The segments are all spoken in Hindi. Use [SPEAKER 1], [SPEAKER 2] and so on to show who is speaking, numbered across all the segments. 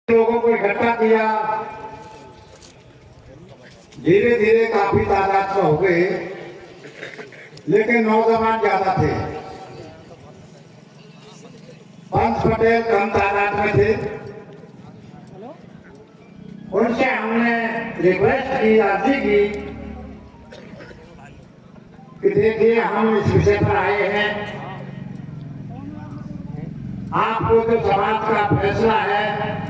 [SPEAKER 1] लोगों को इकट्ठा किया। धीरे धीरे काफी तादाद में हो गए, लेकिन नौजवान ज्यादा थे। पंच पटेल कम तादाद में थे। उनसे हमने रिक्वेस्ट की, अर्जी की कि देखिए हम इस विषय पर आए हैं, आपको जो समाज का फैसला है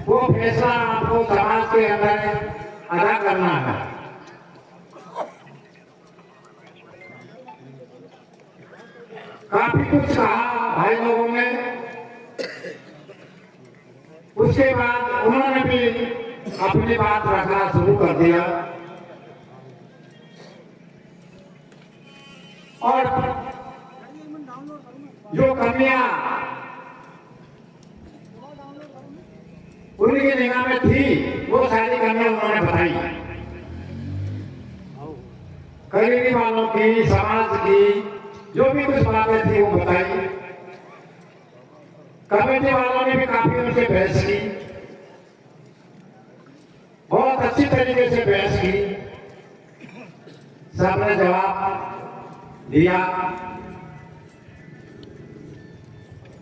[SPEAKER 1] वो फैसला आपको समाज के अंदर अदा करना है। काफी कुछ कहा भाई लोगों ने। उसके बाद उन्होंने भी अपनी बात रखना शुरू कर दिया और जो कमियां उनकी निगाह में थी वो सारी कमियां उन्होंने बताई। करीबी वालों की, समाज की जो भी कुछ बातें थी वो बताई। कमेटी वालों ने भी काफी उनसे बहस की, बहुत अच्छी तरीके से बहस की। सबने जवाब दिया।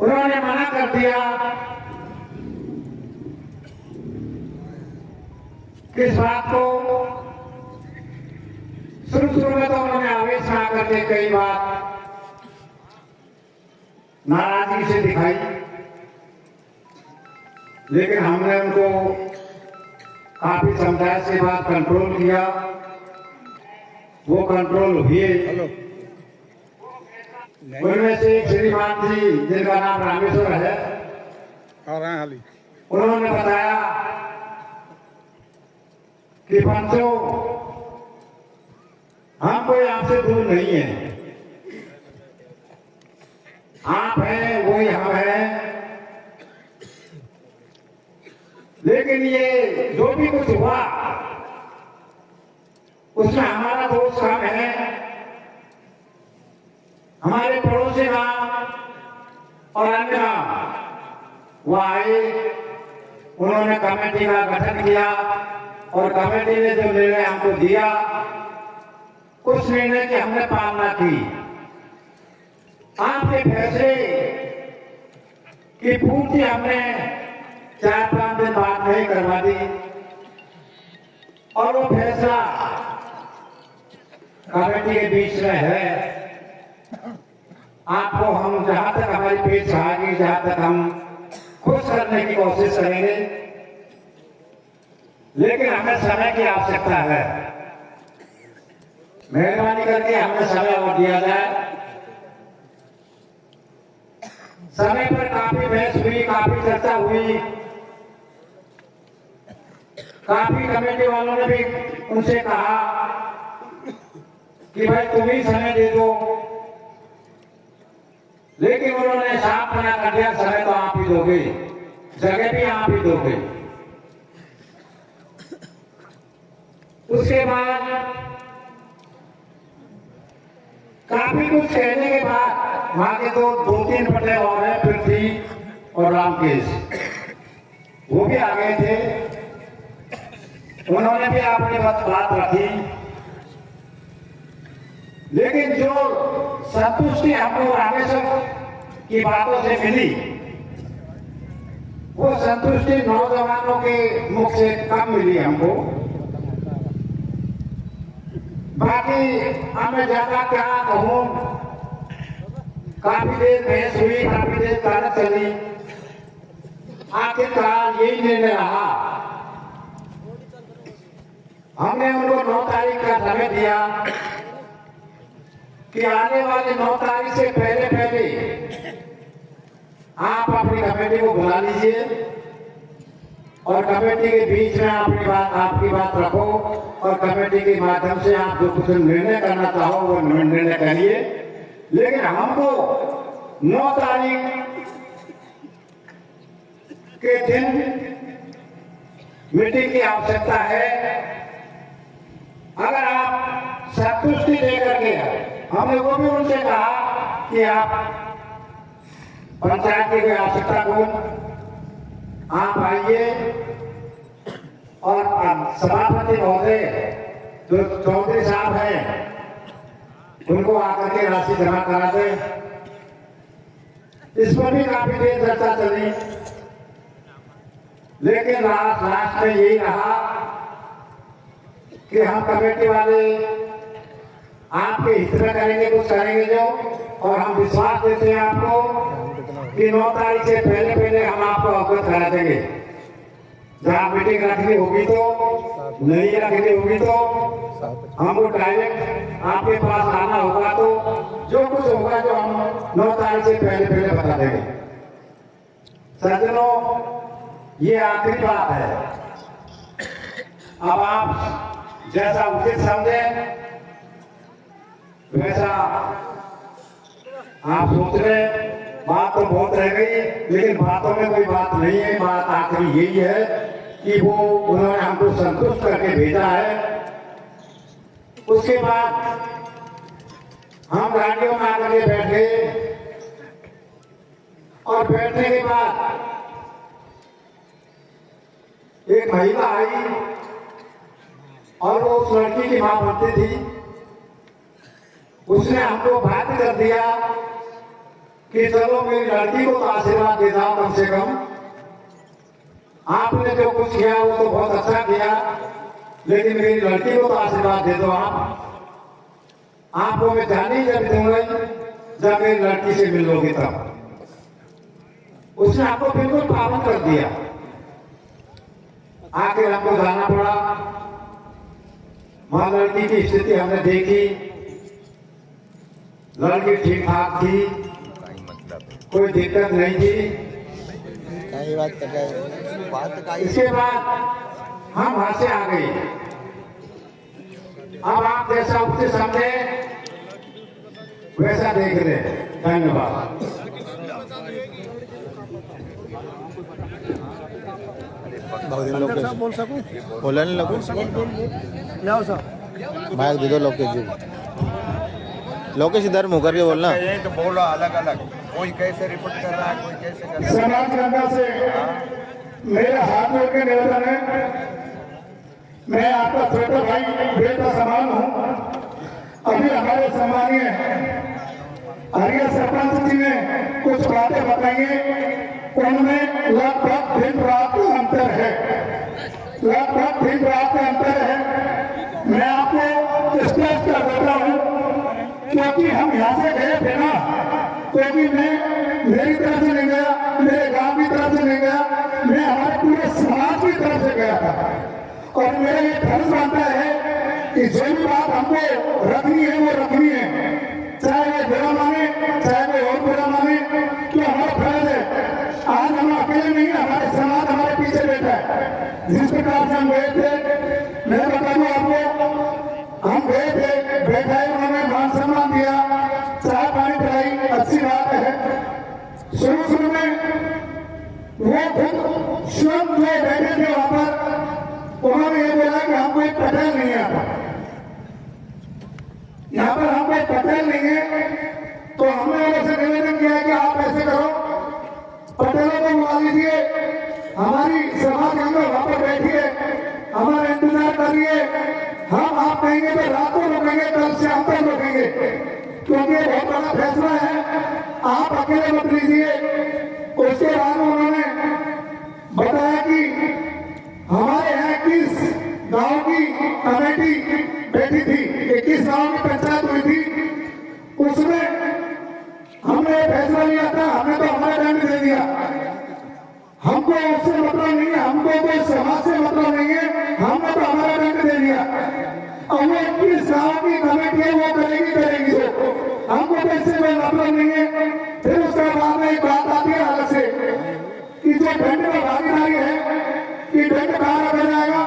[SPEAKER 1] उन्होंने मना कर दिया कि इस बात को शुरू में तो उन्होंने आवेश में आकर के कई बार नाराजगी से दिखाई, लेकिन हमने उनको काफी समझाने के बाद कंट्रोल किया। वो कंट्रोल हुए। उनमें से एक श्रीमान जी जिनका नाम रामेश्वर है, उन्होंने बताया कि पंचों हम कोई आपसे दूर नहीं है, आप हैं वही हम हैं, लेकिन ये जो भी कुछ हुआ उसमें हमारा दोष कम है। हमारे पड़ोसी गांव और अन्य गांव वो आए, उन्होंने कमेटी का गठन किया और कमेटी ने जो निर्णय हमको दिया उस निर्णय की हमने पालना की। आपके फैसले की पूर्ति हमने 4-5 दिन बाद नहीं करवा दी और वो फैसला कमेटी के बीच में है। आपको हम जहां तक हमारी पेट आएगी, जहां तक हम खुश करने की कोशिश करेंगे, लेकिन हमें समय की आवश्यकता है। मेहरबानी करके हमें समय और दिया जाए। समय पर काफी बहस हुई, काफी चर्चा हुई। काफी कमेटी वालों ने भी उनसे कहा कि भाई तुम ही समय दे दो, लेकिन उन्होंने साफ मना कर दिया, समय तो आप ही दोगे, जगह भी आप ही दोगे। उसके बाद काफी कुछ कहने के बाद वहां के तो 2-3 पटेल और हैं, पृथ्वी और रामकेश, वो भी आ गए थे। उन्होंने भी अपनी बात रखी, लेकिन जो संतुष्टि हमको रामेश्वर की बातों से मिली वो संतुष्टि नौजवानों के मुख से कम मिली हमको। बाकी हमें ज्यादा क्या कहूं, काफी देर बहस हुई, काफी देर कारक चली। आखिरकार यही निर्णय रहा। हमने उनको 9 तारीख का समय दिया कि आने वाले 9 तारीख से पहले आप अपनी कमेटी को बुला लीजिए और कमेटी के बीच में आपकी बात रखो और कमेटी के माध्यम से आप जो कुछ निर्णय करना चाहो वो निर्णय करिए, लेकिन हमको 9 तारीख के दिन मीटिंग की आवश्यकता है। अगर आप संतुष्टि लेकर के, हमने वो भी उनसे कहा कि आप पंचायत की कोई आवश्यकता को आप आइए और सभापति महोदय जो चौधरी साहब हैं उनको आकर के राशि जमा करा दे। इस पर भी काफी देर चर्चा चली, लेकिन लास्ट में यही रहा कि हम कमेटी वाले आपके हित में करेंगे, कुछ करेंगे जो, और हम विश्वास देते हैं आपको कि 9 तारीख से पहले हम आपको अवगत करा देंगे। जहाँ मीटिंग रखनी होगी तो, नहीं रखनी होगी तो हमको डायरेक्ट आपके पास आना होगा, तो जो कुछ होगा जो हम 9 तारीख से पहले बता देंगे। सज्जनों, ये आखिरी बात है। अब आप जैसा उचित समझे वैसा आप सोच रहे। बात तो बहुत रह गई, लेकिन बातों में कोई बात नहीं है। बात आखिरी यही है कि वो उन्होंने हमको संतुष्ट करके भेजा है। उसके बाद हम गाड़ियों में आकर के बैठ गए, और बैठने के बाद एक महिला आई और वो उस लड़की की मां बनती थी। उसने हमको बाध्य कर दिया कि चलो मेरी लड़की को तो आशीर्वाद दे दो कम से कम। आपने जो कुछ किया वो तो बहुत अच्छा किया, लेकिन मेरी लड़की को तो आशीर्वाद दे दो। आपको मैं जानी जब दूंगा जब मेरी लड़की से मिलोगी तब। उसने आपको बिल्कुल पाबंद कर दिया। आखिर हमको जाना पड़ा। वहां लड़की की स्थिति हमने देखी, लड़की ठीक ठाक थी, कोई दिक्कत नहीं थी।
[SPEAKER 2] बात कर रहे हैं।
[SPEAKER 1] इसके बाद हम वहां से आ गए। अब आप जैसा उचित समझे वैसा देख रहे हैं। धन्यवाद।
[SPEAKER 2] बोल सकूं? बोला नहीं लगू
[SPEAKER 3] लाओ साहब
[SPEAKER 2] माइक दे दो लोकेश जी। लोकेश इधर मुँह करके बोलना।
[SPEAKER 4] यही तो बोला अलग अलग, कोई कैसे रिपोर्ट कर रहा है, कोई कैसे कर रहा है।
[SPEAKER 3] समाज जनता से मेरे हाथ जोड़ के निवेदन है, मैं आपका छोटा भाई बेटा समान हूँ। अभी हमारे सम्मानीय हरिया सरपंच जी ने कुछ बातें बताइए, उनमें लगभग दिन रात का अंतर है, लगभग दिन रात का अंतर है। मैं आपको स्पष्ट कर देता हूँ, क्योंकि हम यहाँ से गए थे ना, क्योंकि मैं मेरी तरफ से नहीं गया, मेरे गांव की तरफ से नहीं गया, मैं हमारे पूरे समाज की तरफ से गया था। और मेरा ये फर्ज बनता है कि जो भी बात हमको रखनी है वो रखनी है, चाहे वो बुरा माने चाहे वो और बुरा माने, तो हमारा फर्ज है। आज हम अकेले नहीं, हमारे समाज हमारे पीछे बैठा है। जिस प्रकार से हम गए थे, मैं बता दूं आपको, हम गए थे, बैठा है, उन्होंने मान सम्मान दिया, चाय पानी पिलाई, अच्छी बात है। शुरू में वो खुद स्वयं जो बैठे थे वहां पर, उन्होंने ये बोला कि हमको एक पटेल नहीं आता, यहाँ पर हमको एक पटेल नहीं है। तो हमने उनसे निवेदन किया कि आप ऐसे करो, पटेलों को बुला लीजिए, हमारी सभा के अंदर वहां पर बैठिए, हमारा इंतजार करिए। हम आप कहेंगे तो रात को रुकेंगे, कल शाम तक रुकेंगे, क्योंकि ये बहुत बड़ा फैसला है, आप अकेले मत लीजिए। उसके बाद उन्होंने बताया कि हमारे यहाँ 21 गांव की कमेटी बैठी थी, 21 गांव की पंचायत हुई थी, उसमें हमने फैसला लिया था, हमने तो हमारा दंड दे दिया। हमको उससे मतलब नहीं है, हमको कोई समाज से मतलब नहीं है, हमने तो हमारा दंड दे दिया। और वो 21 गांव की कमेटी है, वो करेगी तो हमको तो इससे कोई मतलब नहीं है। फिर उसके बाद में एक बात आती है अलग से कि जो दंड में भागीदारी है कि दंड कहाँ रखा जाएगा,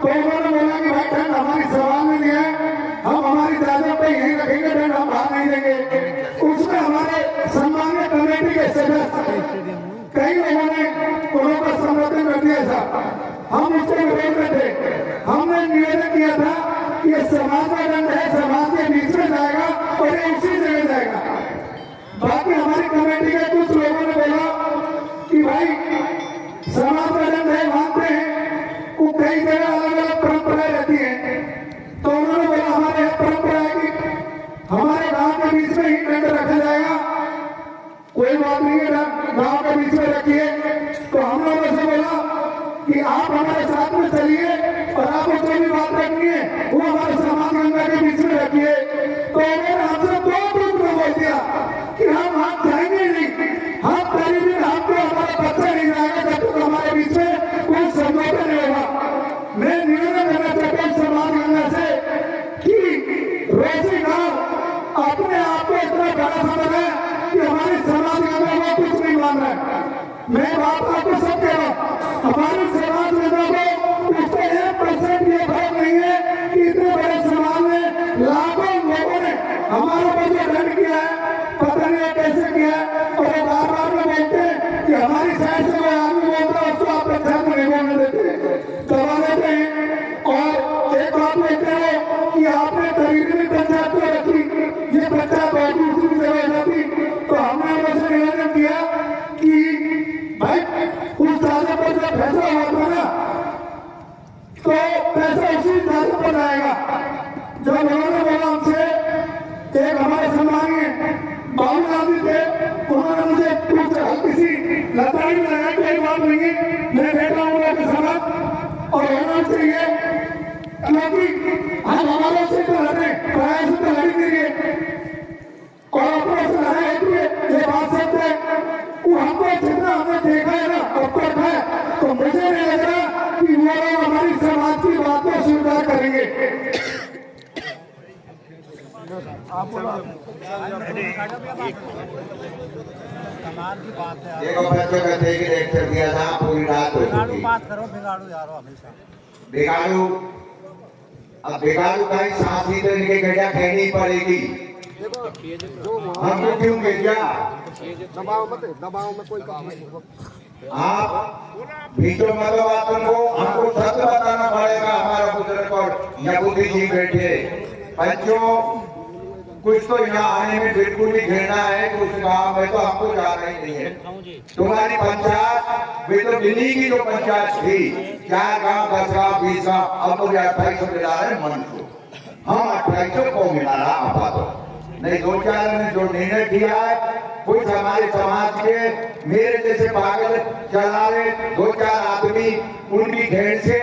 [SPEAKER 3] तो उन्होंने बोला कि भाई दंड हमारी सवाल में नहीं है, हम हमारी जायदाद पे यहीं रखेंगे, दंड हम बाहर नहीं देंगे। उसमें हमारे सम्मानीय कमेटी के सदस्य कई लोगों ने उन्होंने समर्थन कर दिया था, हम उसके विरोध में थे। हमने निवेदन किया था कि ये समाज का दंड है, समाज के बीच में जाएगा और ये उसी जगह जाएगा। बाकी हमारी कमेटी के कुछ लोगों ने समाज में जब नहीं मानते हैं वो कई जगह अलग अलग परंपराएं रहती हैं, तो उन्होंने बोला हमारे यहाँ परंपरा है कि हमारे गांव के बीच में ही टेंट रखा जाएगा, कोई बात नहीं है गांव के बीच में रखिए। तो हम लोगों से बोला कि आप हमारे साथ में चलिए और आपको जो भी बात रखनी है वो हमारे समाज गंगा के बीच में रखिए। तो उन्होंने हमसे दो टूट को बोल दिया कि हम हाथ जाएंगे नहीं, हम करीबी आपको हमारा बच्चा नहीं जाएगा जब तक हमारे बीच में कोई समझौता नहीं होगा। मैं निवेदन करना चाहता हूँ समाज गंगा से कि रोजी गांव अपने आप को इतना बड़ा समझ है कि हमारी समाज गंगा को कुछ नहीं मान रहा है। मैं बात आपको सब कह रहा हूँ, हमारी समाज गंगा को उससे 1% ये फर्क नहीं है कि इतने बड़े समाज में लाखों लोगों ने हमारे ऊपर जो दंड किया है, पता नहीं कैसे किया है, और वो बार बार में बोलते हैं कि हमारी साइड से कोई आदमी बोलता है उसको आप पंचायत में नहीं बोलने देते, दबा देते हैं। और एक बात बोलते हैं कि आपने तरीके में पंचायत को रखी, ये पंचायत और दूसरी जगह जाती। तो हमने उनसे निवेदन किया कि भाई उस दादा पर जब फैसला हुआ था ना तो पैसा उसी दादा पर आएगा। जब उन्होंने बोला हमसे, एक हमारे सम्मानीय बाबू गांधी थे, उन्होंने मुझे कुछ हल्की सी लताड़ी में लगाई, कोई बात नहीं है, मैं बैठा हूँ आपके समझ और होना चाहिए, क्योंकि हम हमारे से तो लड़े पढ़ाई से तो लड़ी नहीं है और अपने से लड़ाई होती है, ये बात सत्य है। वो हमको जितना हमने देखा है ना अब तक है, तो मुझे नहीं लग रहा कि वो लोग हमारी समाज की बात को स्वीकार करेंगे।
[SPEAKER 4] देखो बच्चों का देख लेक्चर दिया था पूरी रात हो चुकी।
[SPEAKER 5] बात करो बिगाड़ू यारो हमेशा
[SPEAKER 4] बिगाड़ू, अब बिगाड़ू का ही सांसी तो इनके गड्ढा खेलनी पड़ेगी। हमको क्यों भेजा?
[SPEAKER 5] दबाव में कोई काम नहीं।
[SPEAKER 4] आप बीचों में तो बात उनको हमको सत्य बताना पड़ेगा। हमारा बुजुर्ग और यहूदी जी बैठे बच्चों, कुछ तो यहाँ आने में बिल्कुल भी घेरना है कि उस गांव में तो हमको जाना ही नहीं है। तुम्हारी पंचायत वे तो दिल्ली की जो पंचायत थी, 4 गांव 10 गांव 20 गांव, अब मुझे 2800 मिला है मन को। हम 2800 को मिला रहा आपातो नहीं, 2-4 ने जो निर्णय किया है कुछ हमारे समाज के मेरे जैसे पागल चला रहे 2-4 आदमी, उनकी घेर से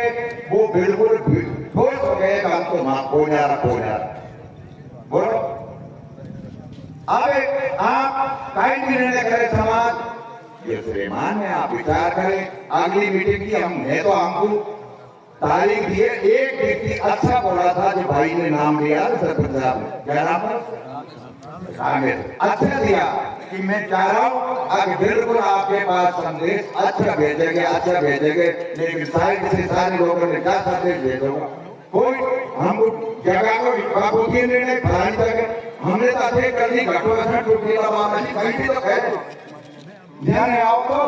[SPEAKER 4] वो बिल्कुल ठोस हो गए। हमको माफ हो जा रहा बोलो। अब आप कई निर्णय करें समाज ये श्रीमान है, आप विचार करें। अगली मीटिंग की हम है तो हमको तारीख दिए। एक व्यक्ति अच्छा बोला था जो भाई ने नाम लिया सरपंच साहब ने, क्या नाम है अच्छा दिया कि मैं चाह रहा हूँ अगर बिल्कुल आपके पास संदेश अच्छा भेजेंगे, लेकिन साइड से सारे लोगों ने क्या संदेश भेजोगा? कोई हम जगह को बाबू की निर्णय फलानी जगह हमने तो अच्छे कर दी, घटों टूटी कहीं भी तो कह ध्यान आओ तो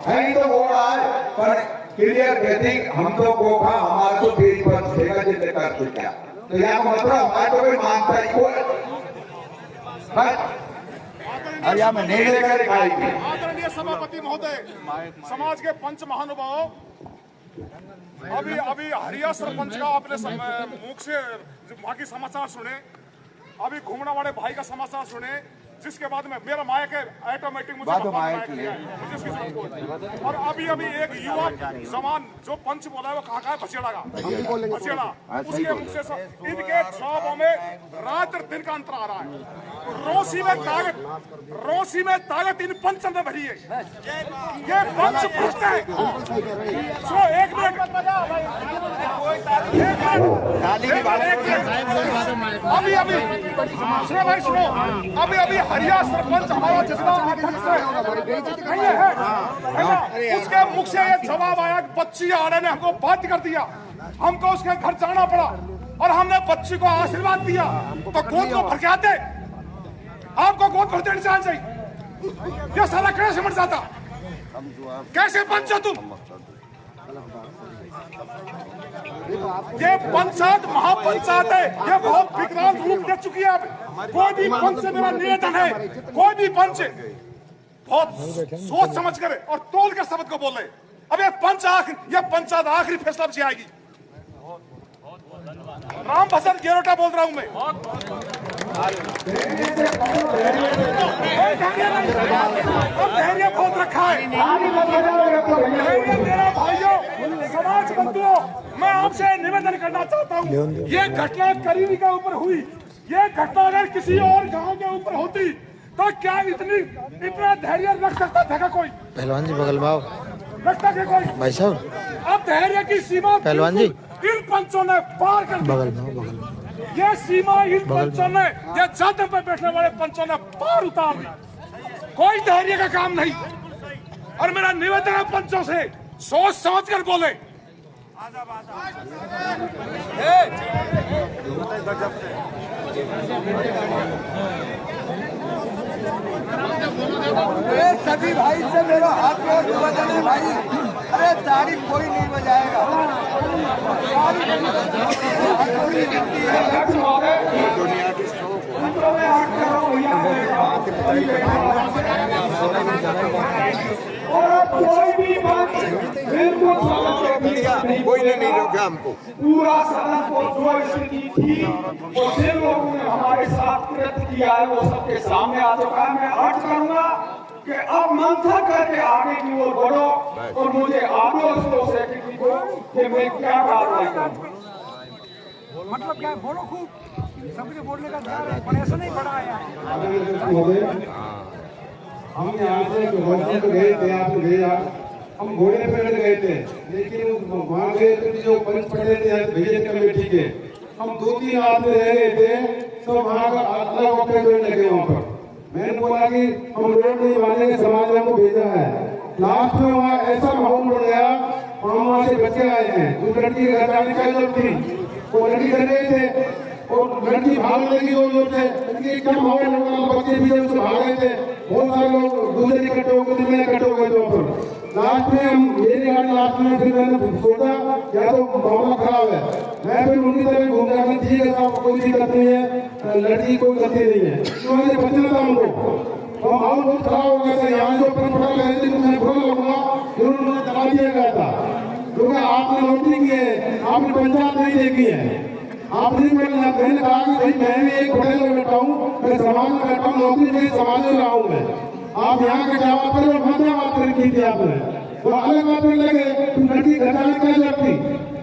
[SPEAKER 4] कहीं तो वो आए पर क्लियर कहती हम तो गोखा हमारा तो फेरी पर छेगा जितने कर चुका। तो यहाँ मतलब हमारे तो कोई मानता ही कोई में नहीं लेकर दिखाएगी।
[SPEAKER 6] आदरणीय सभापति महोदय, समाज के पंच महानुभाव, अभी हरिया सरपंच का आपने मुख से वहां की समाचार सुने, अभी घूमना वाले भाई का समाचार सुने, जिसके बाद में मेरा माया के ऑटोमेटिक मुझे इसके साथ। और अभी एक युवा जवान जो पंच बोला है वो कहा है भसेड़ा का भसेड़ा, उसके मुख से इनके जवाबों में रात और दिन का अंतर आ रहा है। रोसी में ताकत इन पंच में भरी है। ये पंच भ्रष्ट है। सो एक मिनट अभी हरिया सरपंच हमारा जितना है उसके मुख से ये जवाब आया कि बच्ची आड़े ने हमको बाध्य कर दिया, हमको उसके घर जाना पड़ा और हमने बच्ची को आशीर्वाद दिया। तो गोद को भर के आते, आपको गोद भर देनी चाहिए। ये सारा कैसे मर जाता? कैसे पंच हो तुम? ये पंचायत महापंचायत है, ये बहुत विकराल रूप ले चुकी है। अब कोई भी पंच से मेरा निवेदन है, कोई भी पंच बहुत सोच समझ कर और तोल कर शब्द को बोले। अब ये पंचायत आखिरी फैसला से आएगी। राम भजन गेरोटा बोल रहा हूं मैं। धैर्य बहुत रखा है मेरा भाइयों, समाज बंधुओं, मैं आपसे निवेदन करना चाहता हूं, ये घटना करीबी के ऊपर हुई। ये घटना अगर किसी और गांव के ऊपर होती तो क्या इतना धैर्य रख सकता था कोई?
[SPEAKER 2] पहलवान जी बगल में आओ।
[SPEAKER 6] रखता क्या कोई?
[SPEAKER 2] भाई साहब
[SPEAKER 6] अब धैर्य की सीमा
[SPEAKER 2] पहलवान जी
[SPEAKER 6] इन पंचों ने पार कर दी।
[SPEAKER 2] बगल में आओ, बगल में।
[SPEAKER 6] ये सीमा इन पंचों ने, ये जादव पे बैठने वाले पंचों ने पार उतार दी। कोई धैर्य का काम नहीं। और मेरा निवेदन है पंचों से, सोच समझ कर बोले।
[SPEAKER 5] सभी भाई से मेरा हाथ जोड़ निवेदन है भाई, अरे तारीफ कोई नहीं बजाएगा।
[SPEAKER 4] कोई नहीं रोका हमको।
[SPEAKER 3] पूरा सदन को जो स्थिति थी वो जिन लोगों ने हमारे साथ कृत्य किया है वो सबके सामने आ चुका है। मैं अर्ज करूंगा कि अब मंथन करके आगे की ओर बढ़ो और मुझे आदेश दो सेक्रेटरी को कि मैं क्या कार्रवाई करूं।
[SPEAKER 7] मतलब क्या है, बोलो खूब, सबके बोलने का ध्यान है, पर ऐसा नहीं बढ़ा है।
[SPEAKER 3] हम यहाँ से गए थे, आप गए, हम घोड़े पे गए थे, लेकिन वहाँ गए तो जो पंच पड़े थे भेजन कमेटी के, हम 2-3 आदमी रह गए थे, तो वहाँ का अलग ऑपरेशन लगे वहाँ पर। मैंने बोला कि हम रोड नहीं मानेंगे, समाज ने हमको भेजा है। लास्ट में वहाँ ऐसा माहौल बढ़ गया, हम वहाँ से बचे आए हैं। उस लड़की के घर जाने का जरूरत थी, वो लड़की कर रहे थे और लड़की भाग लगी वो जोर से, लड़की क्या माहौल होगा, बच्चे भी उससे भाग रहे थे। बहुत सारे लोग दूसरे इकट्ठे हो गए, दिन में इकट्ठे हो गए थे वहाँ पर। लास्ट में हम मेरी गाड़ी लास्ट में, फिर मैंने सोचा या तो मामला खराब है, मैं फिर उनकी तरफ घूम रहा, ठीक है साहब कोई दिक्कत नहीं है, लड़की कोई गलती नहीं है, तो मैंने बचना था हमको। और माहौल बहुत खराब हो गया था। यहाँ जो अपन पड़ा गए थे तो मैं बुरा लगूंगा, उन्होंने मुझे दबा दिया गया था क्योंकि आपने नौकरी की है, आपने पंचायत नहीं देखी है। आप नहीं बोलना। मैंने कहा कि भाई मैं भी एक पटेल में बैठा हूँ, मैं समाज में बैठा हूँ, नौकरी मेरी समाज में रहा हूँ मैं। आप यहाँ के क्या बात करें, वहाँ क्या बात करें की थी आपने, वो अलग बात में लगे। तुम लड़की घटाने क्या लगती,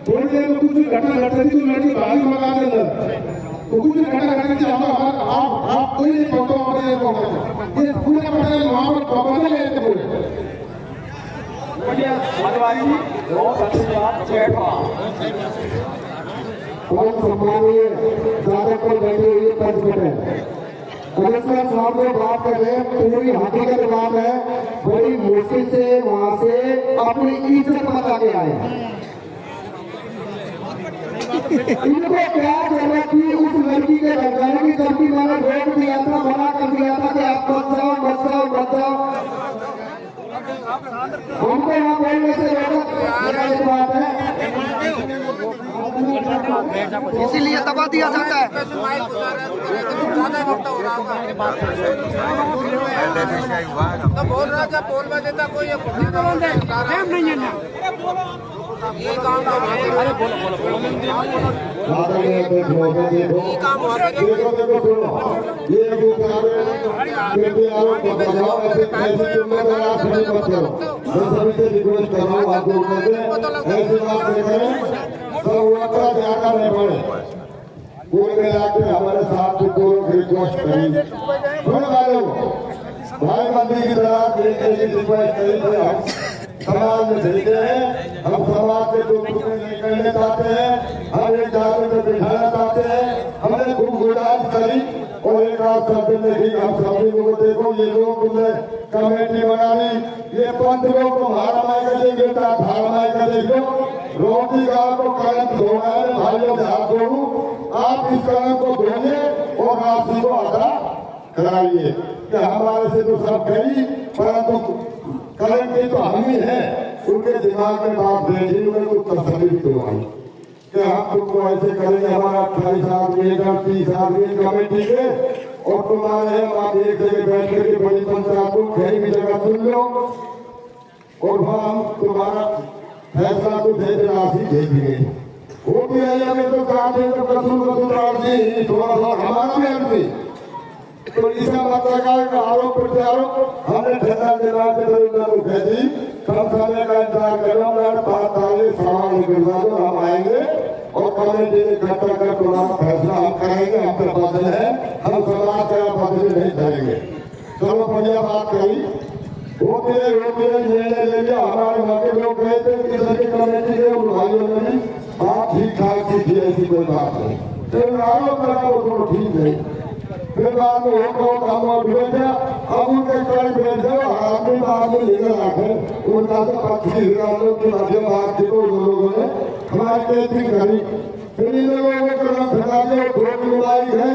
[SPEAKER 3] थोड़ी देर में कुछ घटना घट सकती, तुम लड़की बाहर मकान के अंदर तो कुछ घटना घटने से आप कोई नहीं पहुंचो। ये पूरे पटेल वहाँ पर पाबंद गए थे पूरे। बहुत अच्छी बात। बहुत सम्मानीय दादा पर बैठे हुए पंच पटेल कलेक्टर साहब से बात कर रहे हैं, पूरी हकीकत बात है, बड़ी मुश्किल से वहाँ से अपनी इज्जत बचा के आए। इनको क्या जरूरत थी उस लड़की के घर जाने की, जबकि मैंने रोक दिया था, मना कर दिया था कि आप मत जाओ मत जाओ मत जाओ। हमको यहाँ बोलने से एक बात है,
[SPEAKER 5] इसीलिए दबा दिया जाता है।
[SPEAKER 8] तो बोल रहा था बोल में देता कोई नहीं है ना ये काम
[SPEAKER 3] कुल मिलाकर हमारे साथ रिक्वेस्ट करी भाई बंदी की तरह समाज में चलते हैं। हम समाज के दुख नहीं करने चाहते हैं, हम एक जागरूक में बिठाना चाहते हैं। हमने खूब गुजारिश करी और एक रात शब्द में भी हम सभी लोगों को देखो, ये लोग तुमने कमेटी बना ली, ये पंच लोग तुम्हारा माई कर देंगे, धारा माई कर देंगे। रोटी का को कलंक धोना है, भाइयों से हाथ जोड़ू, आप इस कलंक को धोइए और राशि को अदा कराइए कि हमारे से तो सब गई, परंतु कलेक्टर तो हम ही हैं। उनके दिमाग में बात भेजी, उनको तसल्ली दिलवाई कि हम तुमको ऐसे करेंगे, हमारा 28 आदमी 30 आदमी कमेटी के और तुम्हारे आप एक जगह बैठ करके बड़ी पंचायत को कहीं भी जगह चुन लो और हम तुम्हारा फैसला को दे देना भेजेंगे। वो भी है हमें तो चाहते हैं तो कसूर राजी थोड़ा सा हमारा भी अर्जी तो इसका मतलब का आरोप प्रत्यारोप हमने ठंडा दिला के तो भेजी कम समय का इंतजार करो। मैं 5 सवाल निकलवा दो हम आएंगे और कमेटी ने इकट्ठा कर तुम्हारा फैसला हम करेंगे। हम पे बदल है हम समाज का बदल नहीं करेंगे। चलो बढ़िया बात कही होते निर्णय ले लिया। हमारे वहाँ के लोग गए थे किसी की कमेटी के उन भाइयों ने भी बात ठीक ठाक सी थी ऐसी कोई बात नहीं तो आरोप लगा वो थोड़ा ठीक है। फिर बाद में हम भेज दिया अब उनके कड़ी भेज दो आदमी लेकर आखे उनका तो 25 लोग की मध्यम बात थी तो उन लोगों ने हमारी टेस्टिंग करी। फिर इन लोगों को फैला दिया थोड़ी लड़ाई है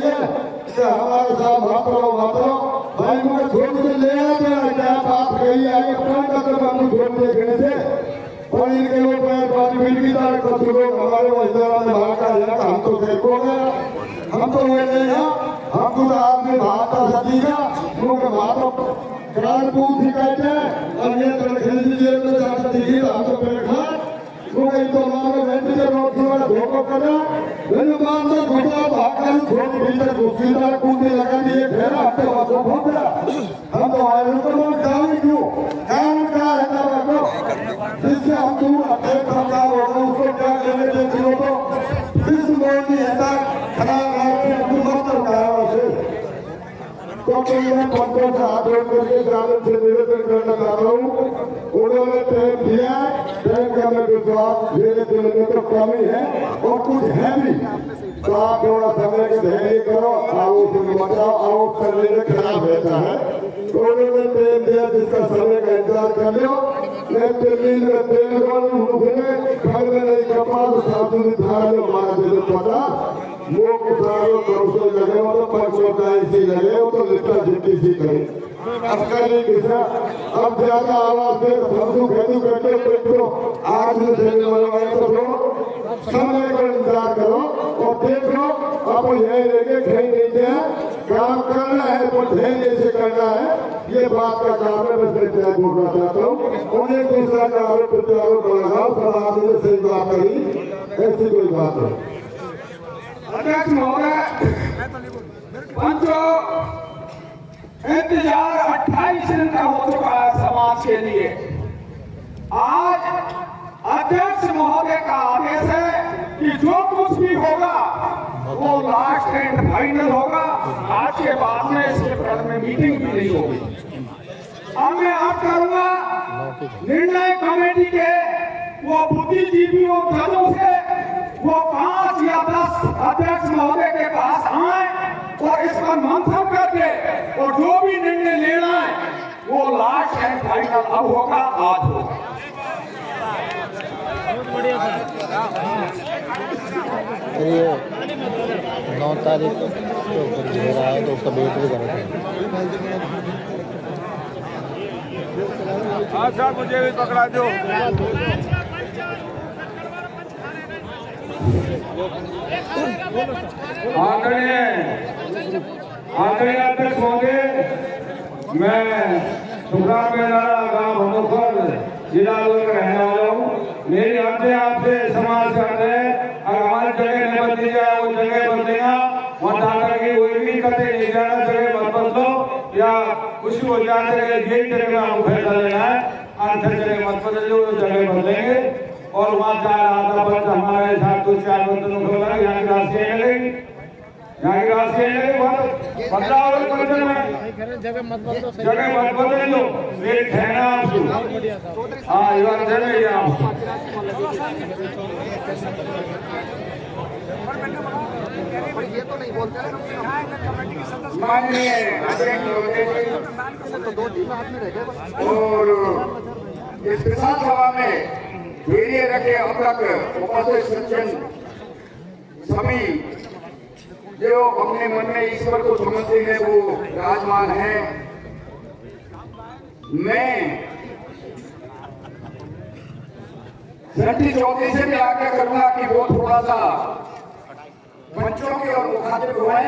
[SPEAKER 3] हमारे साथ बात करो भाई मुझे छोड़ के ले आते क्या बात कही आई कौन मतलब हम छोड़ देखने से और इनके लोग हमारे वजदार ने बाहर का है हम तो देखो हम तो वो नहीं हम तो आदमी बाहर का सतीगा क्योंकि बाहर ग्रांड पूछ कहते हैं और ये तो खेल दीजिए तो जाकर देखिए हम तो बैठा क्योंकि तो हमारे बैठे जब वाला धोखा करा मैंने मानता घोड़ा भागकर छोड़ भीतर घुसीदार कूदने लगा दिए फिर आपके वालों भोगरा हम तो आए तो जान क्यों जान क्या है ना बाबू जिससे हम दूर अटैक करना होगा उसको क्या लेने देते हो तो इस मोदी है खराब है हुकूमत का से तो मैं पंतों से हाथ जोड़ करके जाने से निवेदन करना चाह रहा हूँ। उन्होंने टाइम दिया टाइम का मैं विश्वास मेरे दिल में तो कमी है और कुछ है भी तो आप थोड़ा समय की धैर्य करो आओ से बचाओ आओ शरीर खराब रहता है तो उन्होंने टाइम दिया जिसका समय का इंतजार कर लो। मैं दिल्ली में तेल घर में नहीं कपाल साधु धारा में हमारा दिल पता वो किसानों करोड़ों लगे हो तो 580 लगे हो तो लिखा जितनी सी करे अब कहीं किसा अब ज्यादा आवाज दे फंसू खेतू करते तो आज में देने वाले तो समय को इंतजार करो और देखो अब यही लेके कहीं नहीं दिया काम करना है तो धैर्य से करना है ये बात का काम है। मैं त्याग बोलना चाहता हूँ और एक दूसरा का आरोप प्रत्यारोप लगाओ समाज में सही बात कही ऐसी कोई बात नहीं।
[SPEAKER 5] अध्यक्ष महोदय पंचों इंतजार 28 दिन का हो चुका है समाज के लिए। आज अध्यक्ष महोदय का आदेश है कि जो कुछ भी होगा वो लास्ट एंड फाइनल होगा। आज के बाद में इसके प्रण में मीटिंग भी नहीं होगी। अब मैं आप करूंगा निर्णय कमेटी के वो बुद्धिजीवियों जजों से वो 5 या 10 अध्यक्ष महोदय के पास आए और इस पर मंथन करके और जो भी निर्णय लेना है वो लास्ट एंड फाइनल अब होगा आज होगा।
[SPEAKER 2] ये 9 तारीख को हो रहा है तो उसका वेट भी करेंगे।
[SPEAKER 6] अच्छा मुझे भी पकड़ा दो।
[SPEAKER 5] आदरणीय अध्यक्ष महोदय मैं सुखराम गांव हनोफर जिला रहने वाला हूँ। मेरी अर्जी आपसे समाज करते हैं अगर हमारी जगह नहीं बदली जाए वो जगह बदलेगा मतदाता की कोई भी कतई नहीं जाना जगह मत बदलो या कुछ हो जाने यही जगह में हमको फैसला लेना है अन्य जगह मत बदलो जगह बदलेंगे और वहाँ जा रहा था बस हमारे साथ 2-4 बंदों को लगा यहाँ की राष्ट्रीय लगेगी बदलाव जगह मत बदल लो मेरे कहना आपको हाँ इधर चले आप
[SPEAKER 8] ये तो नहीं बोलते
[SPEAKER 5] माननीय
[SPEAKER 8] तो 2-3 आदमी रह गए
[SPEAKER 4] और इस किसान सभा में धैर्य रखे अब तक उपस्थित सज्जन सभी जो अपने मन में ईश्वर को समझते हैं वो विराजमान है। मैं संठी चौधरी से भी आग्रह करूंगा कि वो थोड़ा सा बच्चों के और मुखातिब हुए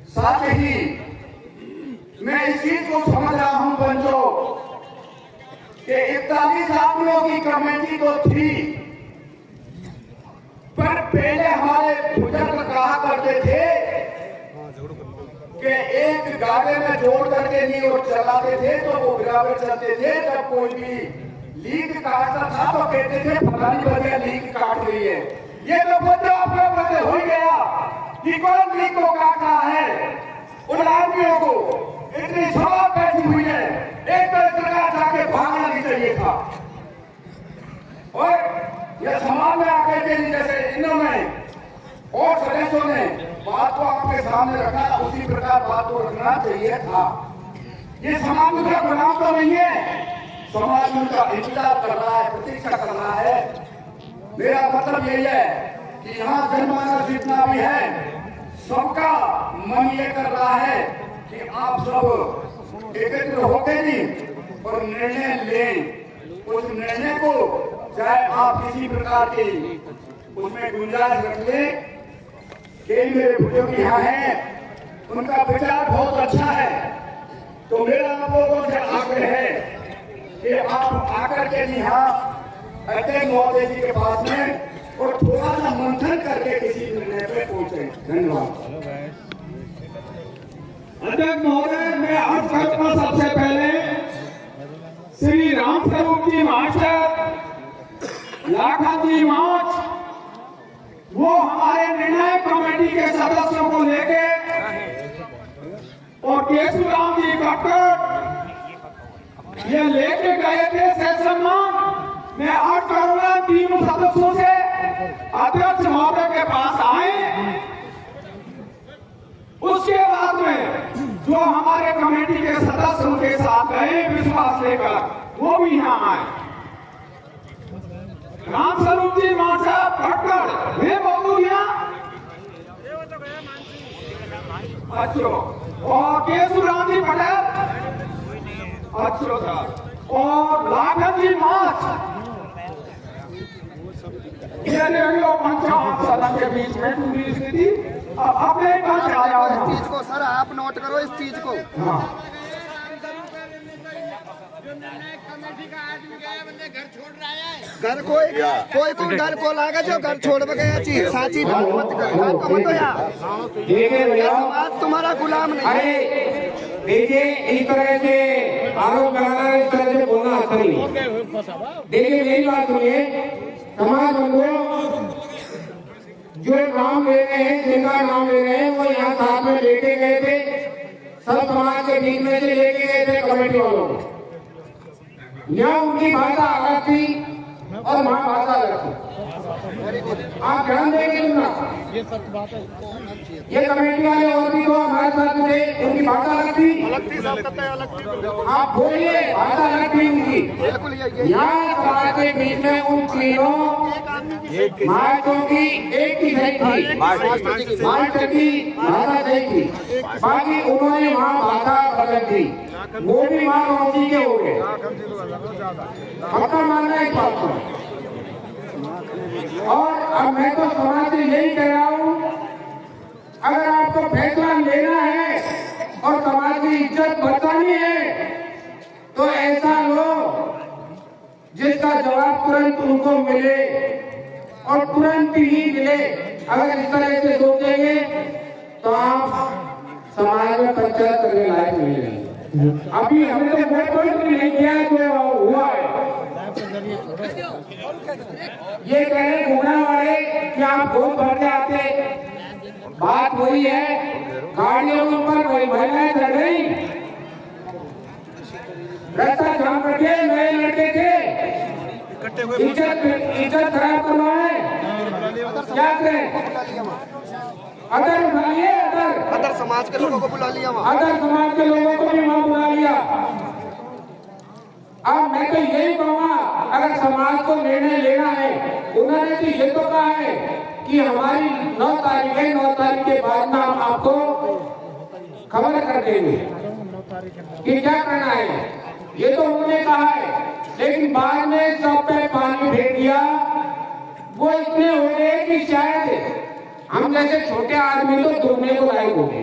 [SPEAKER 5] साथ ही मैं इस चीज को समझ रहा हूं पंचों कि 41 आदमियों की कमेटी तो थी, पर पहले हमारे बुजुर्ग कहा करते थे कि एक गाड़े में जोड़ करके नहीं और चलाते थे तो वो बराबर चलते थे। जब कोई भी लीक काटता था तो कहते थे फलानी वजह लीक काट गई है। ये तो बच्चों आपको पता हो गया कि कौन लीक को काट रहा है। उन आदमियों को इतनी सभा बैठी हुई है, एक तो इस जगह जाके भागना नहीं चाहिए था। और यह समाज में आकर के जैसे इन्होंने और सदस्यों ने बात को आपके सामने रखा, उसी प्रकार बात को रखना चाहिए था। ये समाज उनका गुलाम तो नहीं है, समाज उनका इंतजार कर रहा है, प्रतीक्षा कर रहा है। मेरा मतलब यही है कि यहाँ जनमानस जितना भी है सबका मन ये कर रहा है कि आप सब एकत्र होकर ही और निर्णय लें। उस निर्णय को चाहे आप किसी प्रकार की उसमें गुंजाइश रख लें। मेरे बुजुर्ग यहाँ हैं, उनका विचार बहुत अच्छा है, तो मेरा आप लोगों से आग्रह है कि आप आकर के यहाँ अध्यक्ष महोदय जी के पास में और थोड़ा सा मंथन करके किसी निर्णय पे पहुंचे। धन्यवाद। अध्यक्ष महोदय, मैं अर्ज करूंगा सबसे पहले श्री राम स्वरूप जी मास्टर, लाखन जी माच, वो हमारे निर्णायक कमेटी के सदस्यों को लेके और केशुराम जी कटकर ये लेके गए थे सेशन में। मैं अर्ज करूंगा तीनों सदस्यों से अध्यक्ष महोदय के पास आए, उसके बाद में जो हमारे कमेटी के सदस्य उनके साथ गए विश्वास लेकर, वो भी यहाँ आए। राम स्वरूप जी मान साहब खटकर वे मौजूद यहाँ अच्छो, और केशुराम जी पटेल अच्छो साहब, और लाखन जी माच, ये रेडियो पंचायत सदन के बीच में पूरी स्थिति अपने पास आ जाओ।
[SPEAKER 8] इस चीज को सर आप नोट करो, इस चीज को।
[SPEAKER 5] हाँ।
[SPEAKER 8] घर कोई घर को लाएगा जो घर छोड़ गया चीज साची बात मत करो यार। समाज तुम्हारा गुलाम नहीं है।
[SPEAKER 1] देखिए इस तरह से आरोप लगाना, इस तरह से बोलना अच्छा नहीं। देखिए मेरी बात सुनिए, समाज बंधुओं, जो नाम ले रहे हैं, जिनका नाम ले रहे हैं, वो यहाँ साथ में लेके गए थे, सब समाज के बीच में से लेके गए थे कमेटी वालों को। यहाँ उनकी भाषा अलग थी और वहाँ भाषा अलग थी। आप ध्यान देंगे सुनना, ये कमेटी वाले और भी तो हमारे साथ थे, उनकी भाषा अलग थी। आप बोलिए, भाषा अलग थी उनकी। यहाँ समाज के बीच में उन तीनों मार्चों की एक ही सही थी, मार्च की भाषा सही थी, बाकी उन्होंने वहाँ भाषा अलग थी, वो भी वहाँ उसी के हो गए। पक्का मानना है इस बात को। और अब मैं तो समाज से यही कह रहा हूँ, अगर आपको फैसला लेना है और समाज की इज्जत बचानी है तो ऐसा लो जिसका जवाब तुरंत उनको मिले और तुरंत ही मिले। अगर इस तरह से सोचेंगे तो आप समाज में पंचायत करने लायक नहीं रहेंगे। अभी हमने तो वोट भी नहीं किया जो हुआ है। ये कहे घूमना वाले कि आप वोट भरने आते, बात वही है, गाड़ियों के ऊपर कोई महिलाएं चढ़ गई, रास्ता जाम करके नए लड़के थे, इज्जत खराब करवाए, क्या करें? अदर बुला लिए, अदर
[SPEAKER 8] समाज के लोगों को बुला लिया वहाँ।
[SPEAKER 1] अदर समाज के लोगों को भी वहाँ बुला लिया। अब मैं तो यही कहूँगा, अगर समाज को निर्णय लेना है, उन्होंने तो ये तो कहा है कि हमारी 9 तारीख है, 9 तारीख के बाद में हम आपको खबर कर देंगे कि क्या करना है, ये तो उन्होंने कहा है। लेकिन बाद में सब पे पानी फेर दिया। वो इतने हो गए कि शायद हम जैसे छोटे आदमी तो डूबने को लायक हो गए।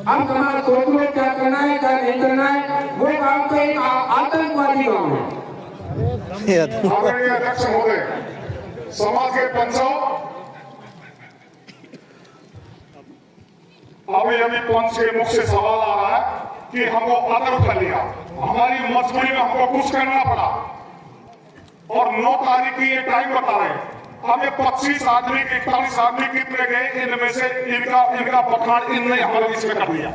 [SPEAKER 7] हम समाज सोच लो क्या करना है क्या नहीं करना है, वो काम तो एक आतंकवादी काम है।
[SPEAKER 6] आदरणीय अध्यक्ष महोदय, समाज के पंचों, अभी पंच के मुख से सवाल आ रहा है कि हमको आदर उठा लिया, हमारी मजबूरी में हमको कुछ करना पड़ा और 9 तारीख की ये टाइम बता रहे हैं। हमें 25 आदमी 41 आदमी कितने गए, इनमें से इनका पठान इनने हमारे बीच में कर दिया।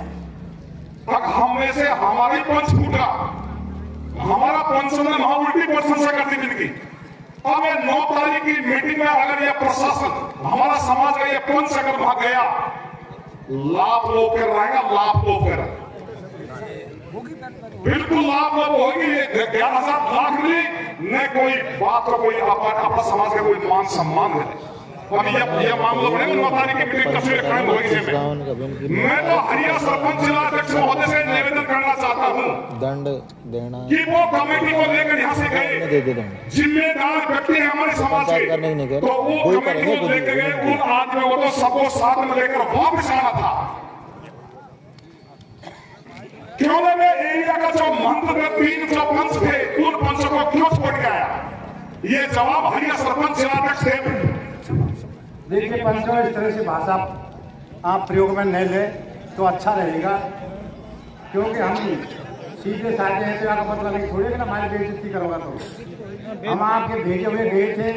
[SPEAKER 6] हम में से हमारी पंच फूटा, हमारा पंच ने वहां उल्टी प्रशंसा कर दी इनकी। हमें 9 तारीख की मीटिंग में अगर ये प्रशासन हमारा समाज का ये पंच अगर वहां गया, लाभ लोग कर रहेगा, लाभ लोग कर बिल्कुल लाभ लोग होगी। 11,000 लाख नहीं कोई बात का कोई अपना समाज का कोई मान सम्मान है। अब ये मामला बने 9 तारीख की मीटिंग तस्वीर कायम होगी। मैं तो हरिया सरपंच जिला अध्यक्ष महोदय से निवेदन करना चाहता हूँ
[SPEAKER 2] दंड देना
[SPEAKER 6] कि वो कमेटी को लेकर यहाँ से गए, जिम्मेदार व्यक्ति है हमारे समाज के, तो वो कमेटी को लेकर गए, उन आदमियों को तो सबको साथ में लेकर वापस आना था। क्यों ने एरिया का जो मंत्र 3 जो पंच थे, उन पंचों को क्यों छोड़ के आया? ये जवाब हरिया सरपंच जिलाध्यक्ष थे।
[SPEAKER 9] देखिए पंचों, इस तरह से भाषा आप प्रयोग में नहीं ले तो अच्छा रहेगा, क्योंकि हम सीधे साधे हैं तो आपका मतलब नहीं छोड़ेगा ना, हमारी बेइज्जती करोगा तो। हम आपके भेजे हुए गए थे,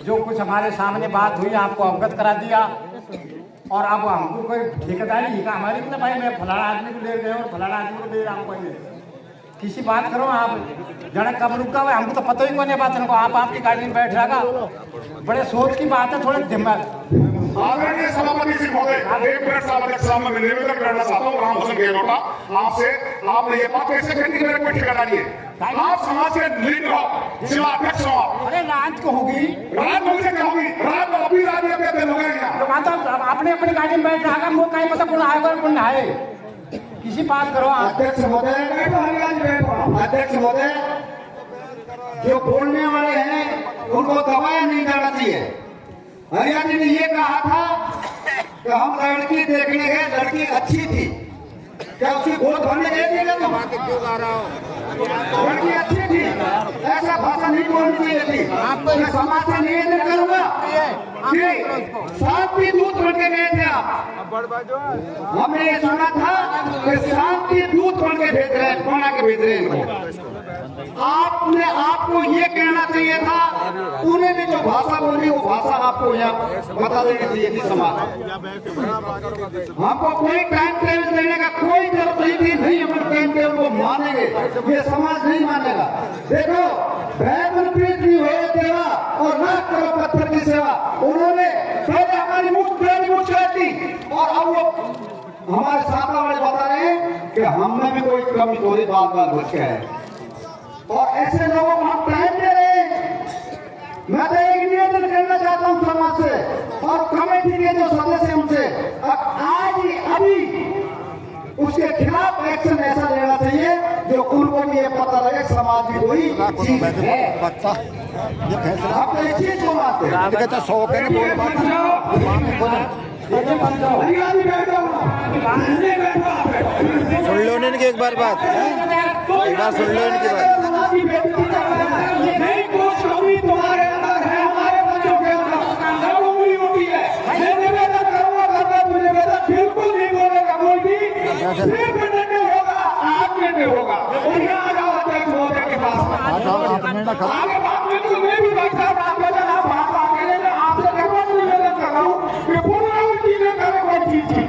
[SPEAKER 9] जो कुछ हमारे सामने बात हुई आपको अवगत करा दिया, और अब हमको कोई ठेकेदारी ही का हमारी मतलब भाई मैं फलाना आदमी को ले गए और फलाना आदमी को ले आपको किसी बात करो आप जरा कब रुका हुआ, हमको तो पता ही कौन है बात को। आप आपकी गाड़ी में बैठ रहा, बड़े सोच की बात है, थोड़े दिमाग।
[SPEAKER 6] आदरणीय सभापति जी महोदय, 1 मिनट सभापति साहब मैं निवेदन करना चाहता हूँ रामभूषण गहलोटा आपसे। आपने ये बात कैसे कहती कि मेरे कोई ठेकेदारी है? आप समाज के लीडर हो, जिला अध्यक्ष हो।
[SPEAKER 9] अरे रात को होगी,
[SPEAKER 6] रात मुझे क्या होगी? रात में अभी रात में कहते लोग
[SPEAKER 9] आपने अपनी गाड़ी में बैठ रहा, वो कहीं पता कौन आएगा कौन आए, किसी बात करो।
[SPEAKER 3] अध्यक्ष महोदय, अध्यक्ष महोदय, जो बोलने वाले हैं उनको दबाया नहीं जाना चाहिए। हरियाणा जी ने ये कहा था कि हम लड़की देखने गए, लड़की अच्छी थी, क्या उसकी गोद भरने गए थे? क्यों गा रहा हो? लड़की अच्छी थी, ऐसा भाषा नहीं बोलनी चाहिए थी। मैं समाज से निवेदन करूंगा कि शांति दूत बन के गए थे आप। हमने ये सुना था कि शांति दूत बन के भेज रहे हैं, बना के भेज रहे हैं। आपने आपको ये कहना चाहिए था, उन्हें भी जो भाषा बोली वो भाषा आपको यहाँ बता देनी चाहिए थी समाज। हमको कोई टाइम टेबल देने का कोई जरूरत नहीं थी, नहीं हम टाइम टेबल को मानेंगे, ये समाज नहीं मानेगा। देखो मनप्रीत जी हुए सेवा और लाख करो पत्थर की सेवा, उन्होंने पहले हमारी मुफ्त थी और अब वो हमारे सामने वाले बता रहे हैं कि हमें भी कोई कमी थोड़ी बात बच गया है, और ऐसे लोगों को हम टाइम दे रहे हैं। मैं तो एक निवेदन करना चाहता हूँ समाज से और कमेटी के जो सदस्य उनसे, आज ही अभी उसके खिलाफ एक्शन ऐसा लेना चाहिए जो उनको भी ये पता लगे समाज की कोई चीज है। आप तो इस चीज को मानते
[SPEAKER 2] सुन लो इनकी एक बार बात, एक बार सुन लो इनकी बात।
[SPEAKER 5] नहीं कुछ कमी तुम्हारे अंदर है, हमारे बच्चों के अंदर जब उंगली उठी है, मैं निवेदन करूंगा घर में, तुझे निवेदन बिल्कुल नहीं बोलेगा कोई भी, सिर्फ निर्णय होगा, आप निर्णय होगा। और यहाँ आ जाओ अध्यक्ष महोदय के पास, आगे बात बिल्कुल मैं भी भाई साहब आप वजन आप बात अकेले में आपसे निवेदन कर रहा हूँ कि पुनरावृत्ति न करे कोई चीज की।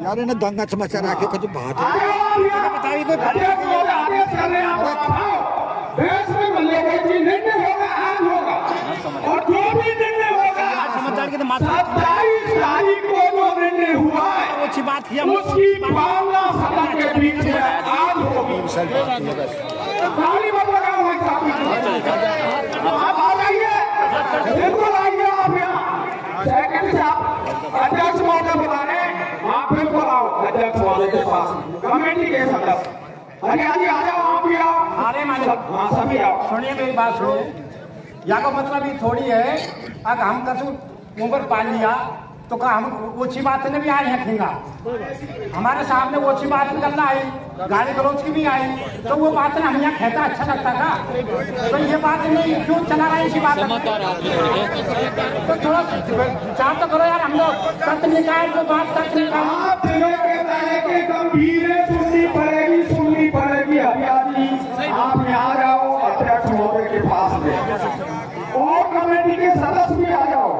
[SPEAKER 2] यार इन्हें दंगा समाचार आके कुछ बात
[SPEAKER 5] बताइए आदेश कर रहे हैं आप, देश में बल्ले कोई चीज निर्णय होगा, आज होगा, और जो भी निर्णय होगा 27 तारीख को जो निर्णय हुआ है उसकी पालना सदन के बीच में आज होगी। ताली मत लगाओ भाई साहब, आप आ जाइए, बिल्कुल आइए आप यहाँ। सेकंड साहब अध्यक्ष महोदय बुला रहे हैं, आप बिल्कुल आओ अध्यक्ष महोदय के पास, कमेटी के सदस्य। हरियाणा जी आ जाओ, आप भी आओ।
[SPEAKER 9] अरे हाँ
[SPEAKER 5] सभी आओ।
[SPEAKER 9] सुनिए मेरी बात सुनिए, या का मतलब ये थोड़ी है अगर हम कसू उम्र पा लिया तो कहा हम ओछी बात ने भी आज रखेंगे, हमारे सामने ओछी बात निकलना आई, गाली गलौज की भी आई, तो वो बात ने हम यहाँ कहता अच्छा लगता था। तो ये बात नहीं क्यों चला रहा है इसी बात में? तो थोड़ा चार तो करो यार, हम लोग तत्व निकाय जो बात तत्व निकाय।
[SPEAKER 5] आप दिनों कहता है कि गंभीर सुननी पड़ेगी हरियाली। आप यहाँ जाओ अध्यक्ष महोदय के पास में और कमेटी के सदस्य भी आ जाओ।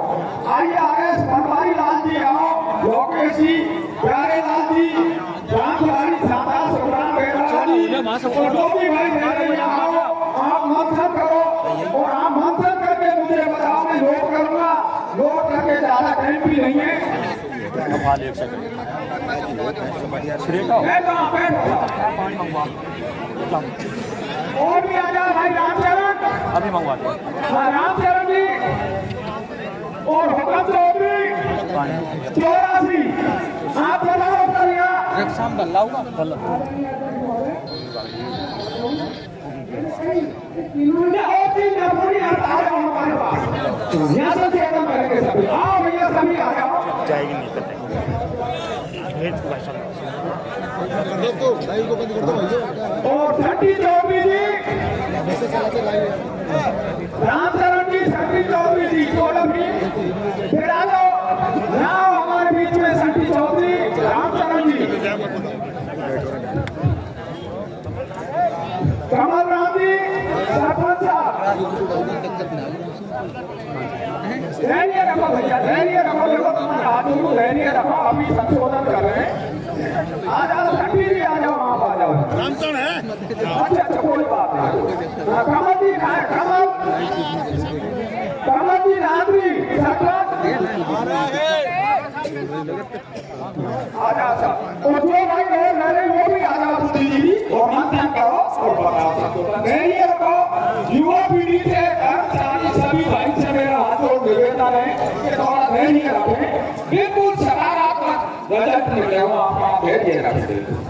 [SPEAKER 5] आइए आगे बनवारी लाल जी आओ, लोकेश जी, प्यारे लाल जी, रामधारी सादा सुखराम बेरा और जो भी भाई मेरे आओ, आप मंथन करो और आप मंथन करके मुझे बताओ, मैं नोट करूंगा। नोट करके ज्यादा टाइम भी नहीं है। और भी आ जाओ भाई रामचरण,
[SPEAKER 2] अभी मंगवाते हैं।
[SPEAKER 5] रामचरण जी और हुक्म चौधरी 84 आप बताओ सर यहाँ
[SPEAKER 2] एक शाम गल्ला होगा
[SPEAKER 5] हमारे पास यहाँ से सेवा करेंगे सभी। आओ भैया सभी आ जाओ।
[SPEAKER 2] जाएगी नहीं करते
[SPEAKER 5] और छठी चौबी जी रामचरण जी, छठी चौबी जी, 16 फिर आ जाओ हमारे बीच में छठी चौधरी रामचरण जी, कमल राम जी, सरपंच साहब। धैर्य रखो भैया, धैर्य रखो। देखो तुम्हारे हाथों को धैर्य रखो, अभी संशोधन कर रहे हैं। आ जाओ छठी जी, आ जाओ, आप आ जाओ।
[SPEAKER 6] रामचरण है।
[SPEAKER 5] अच्छा कोई बात नहीं। कमल जी कमल जी रात्रि आ जाओ। और जो भाई मेरे वो भी आ जाओ जी और मंथन करो और बताओ। धैर्य रखो। युवा पीढ़ी से कर्मचारी सभी भाई से मेरा हाथ जोड़ निवेदन है कि थोड़ा धैर्य रखें। बिल्कुल सकारात्मक रिजल्ट निकलेगा, आप धैर्य रखें।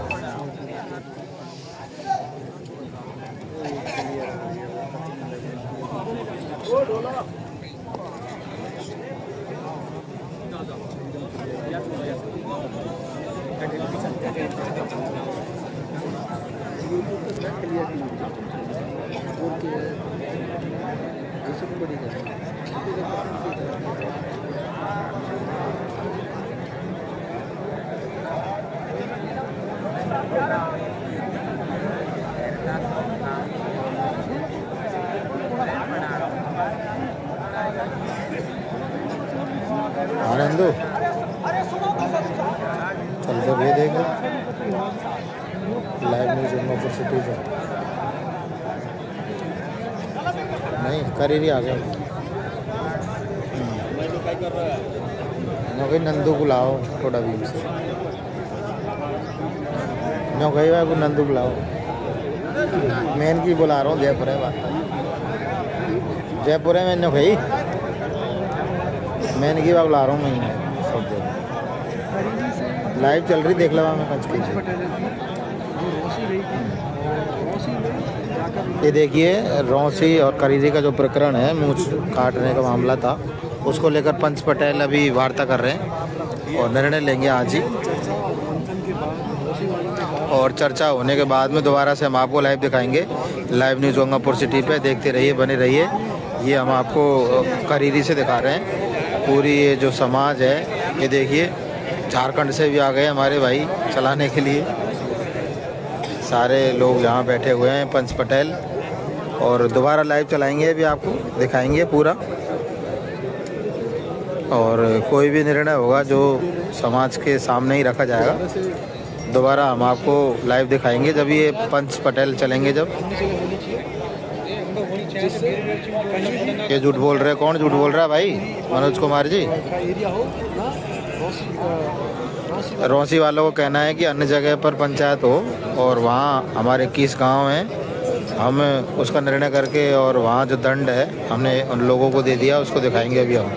[SPEAKER 2] आनंदो चल जब ये देख लाइव न्यूज जन्मपुर सिटी से नहीं करीरी आ गया। मैं कही नंदू बुलाओ थोड़ा भी से, मैं कही भाई को नंदू बुलाओ। मैन की बुला रहा हूँ, जयपुर है बात, जयपुर है मैंने कही मैंने की बात बुला रहा हूँ। मैं सब जगह लाइव चल रही, देख लगा मैं पंच की। ये देखिए रौसी और करीरी का जो प्रकरण है, मूंछ काटने का मामला था, उसको लेकर पंच पटेल अभी वार्ता कर रहे हैं और निर्णय लेंगे आज ही। और चर्चा होने के बाद में दोबारा से हम आपको लाइव दिखाएंगे। लाइव न्यूज़ गंगापुर सिटी पे देखते रहिए, बने रहिए। ये हम आपको करीरी से दिखा रहे हैं। पूरी ये जो समाज है, ये देखिए झारखंड से भी आ गए हमारे भाई चलाने के लिए। सारे लोग यहाँ बैठे हुए हैं, पंच पटेल। और दोबारा लाइव चलाएंगे, अभी आपको दिखाएंगे पूरा। और कोई भी निर्णय होगा जो समाज के सामने ही रखा जाएगा। दोबारा हम आपको लाइव दिखाएंगे जब ये पंच पटेल चलेंगे। जब ये झूठ बोल रहे, कौन झूठ बोल रहा है भाई? मनोज कुमार जी। रौसी वालों को कहना है कि अन्य जगह पर पंचायत हो और वहाँ हमारे 21 गांव हैं, हम उसका निर्णय करके और वहाँ जो दंड है हमने उन लोगों को दे दिया, उसको दिखाएंगे अभी हम।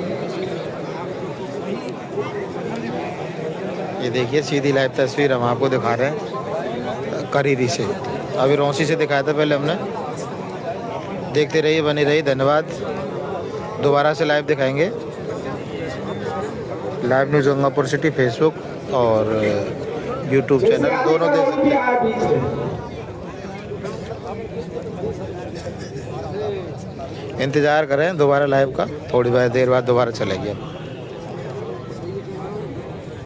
[SPEAKER 2] ये देखिए सीधी लाइव तस्वीर हम आपको दिखा रहे हैं करीरी से। अभी रौसी से दिखाया था पहले हमने। देखते रहिए, बने रहिए, धन्यवाद। दोबारा से लाइव दिखाएंगे। Live news Gangapur city Facebook और यूट्यूब चैनल दोनों देख सकते हैं। इंतज़ार करें दोबारा लाइव का, थोड़ी देर बाद दोबारा चलेगी अब।